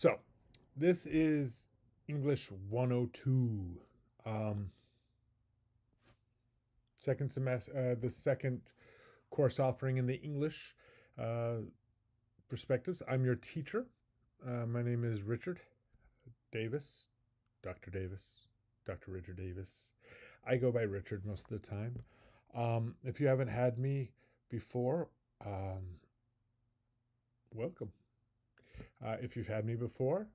So, this is English 102. Um, second semester, the second course offering in the English uh, perspectives. I'm your teacher. My name is Richard Davis, Dr. Davis, Dr. Richard Davis. I go by Richard most of the time. If you haven't had me before, welcome. If you've had me before,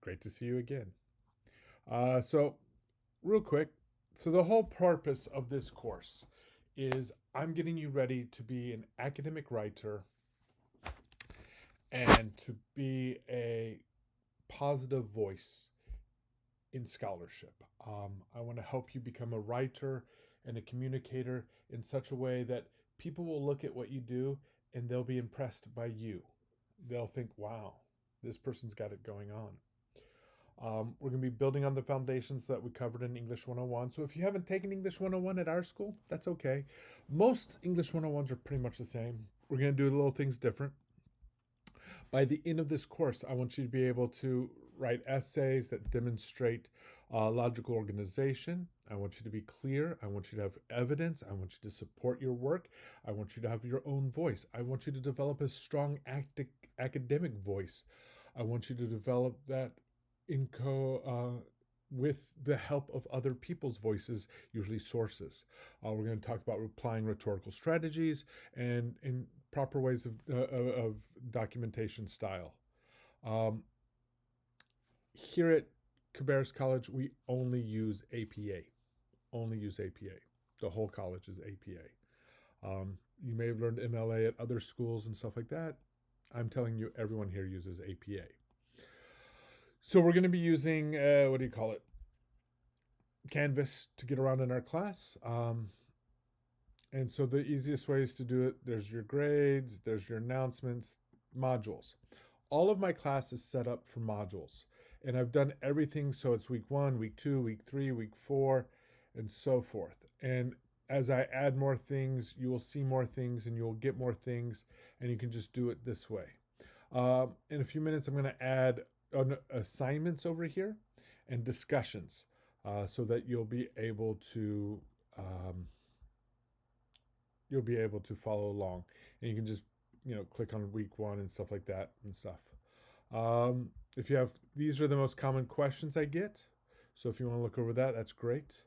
great to see you again. So, real quick, so the whole purpose of this course is I'm getting you ready to be an academic writer and to be a positive voice in scholarship. I want to help you become a writer and a communicator in such a way that people will look at what you do and they'll be impressed by you. They'll think, wow, this person's got it going on. We're going to be building on the foundations that we covered in English 101. So if you haven't taken English 101 at our school, that's okay. Most English 101s are pretty much the same. We're going to do little things different. By the end of this course, I want you to be able to write essays that demonstrate logical organization. I want you to be clear. I want you to have evidence. I want you to support your work. I want you to have your own voice. I want you to develop a strong academic voice. I want you to develop that with the help of other people's voices, usually sources. We're going to talk about applying rhetorical strategies and in proper ways of documentation style. Here at Cabarrus College, we only use APA. Only use APA. The whole college is APA. You may have learned MLA at other schools and stuff like that. I'm telling you, everyone here uses APA. So we're going to be using, Canvas to get around in our class. And so the easiest ways to do it, there's your grades, there's your announcements, modules. All of my class is set up for modules. And I've done everything so it's week 1, week 2, week 3, week 4, and so forth. And as I add more things, you will see more things and you'll get more things, and you can just do it this way. In a few minutes, I'm going to add assignments over here and discussions so that you'll be able to follow along, and you can just click on week 1 and stuff like that and stuff. If you have, these are the most common questions I get, so if you want to look over that, that's great.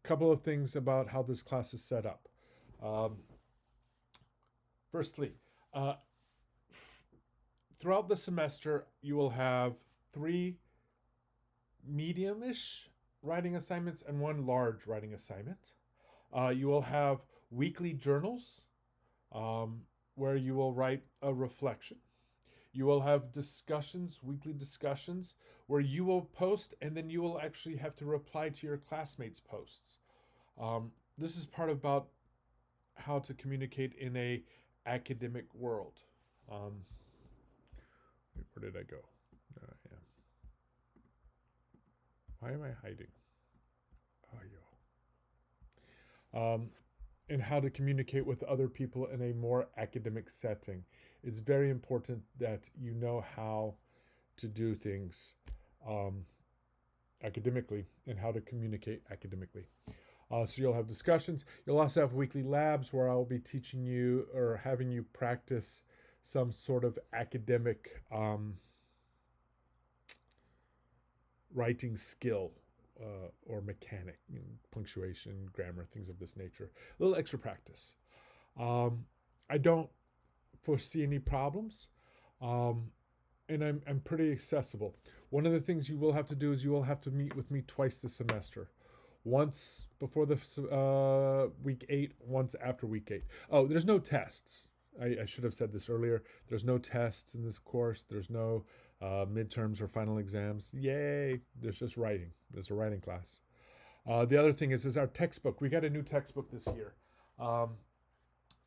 Couple of things about how this class is set up. Firstly, throughout the semester, you will have 3 medium-ish writing assignments and 1 large writing assignment. You will have weekly journals where you will write a reflection. You will have discussions, weekly discussions, where you will post and then you will actually have to reply to your classmates' posts. This is part about how to communicate in a academic world. Where did I go? There I am. Why am I hiding? And how to communicate with other people in a more academic setting. It's very important that you know how to do things academically and how to communicate academically. So you'll have discussions. You'll also have weekly labs where I'll be teaching you or having you practice some sort of academic writing skill or mechanic, punctuation, grammar, things of this nature. A little extra practice. I don't foresee any problems, and I'm pretty accessible. One of the things you will have to do is you will have to meet with me twice this semester. Once before the week 8, once after week 8. Oh, there's no tests. I should have said this earlier. There's no tests in this course. There's no midterms or final exams. Yay! There's just writing. There's a writing class. The other thing is our textbook. We got a new textbook this year.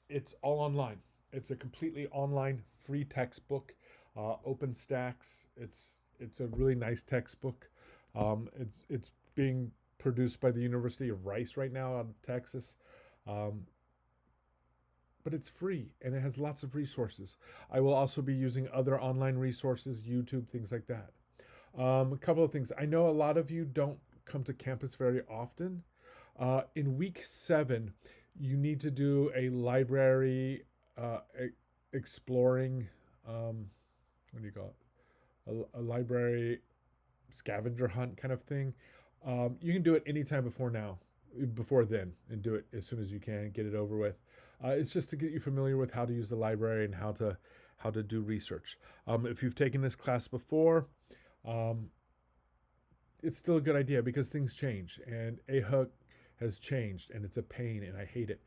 It's all online. It's a completely online, free textbook. OpenStax. It's a really nice textbook. It's being produced by the University of Rice right now out of Texas. but it's free and it has lots of resources. I will also be using other online resources, YouTube, things like that. A couple of things. I know a lot of you don't come to campus very often. In week 7, you need to do a library exploring, what do you call it? A library scavenger hunt kind of thing. You can do it anytime before then, and do it as soon as you can, get it over with. It's just to get you familiar with how to use the library and how to do research. If you've taken this class before, it's still a good idea because things change, and AHUC has changed, and it's a pain, and I hate it.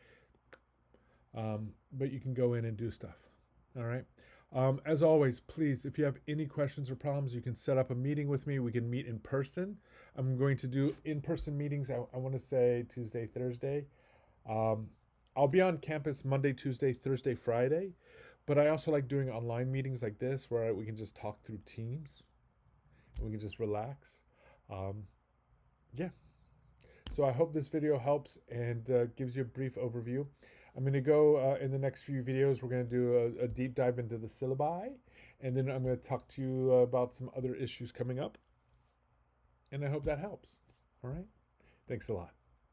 But you can go in and do stuff. All right. As always, please, if you have any questions or problems, you can set up a meeting with me. We can meet in person. I'm going to do in-person meetings. I want to say Tuesday, Thursday. I'll be on campus Monday, Tuesday, Thursday, Friday. But I also like doing online meetings like this where we can just talk through Teams. We can just relax. Yeah. So I hope this video helps and gives you a brief overview. I'm going to go in the next few videos, we're going to do a deep dive into the syllabi, and then I'm going to talk to you about some other issues coming up. And I hope that helps. All right. Thanks a lot.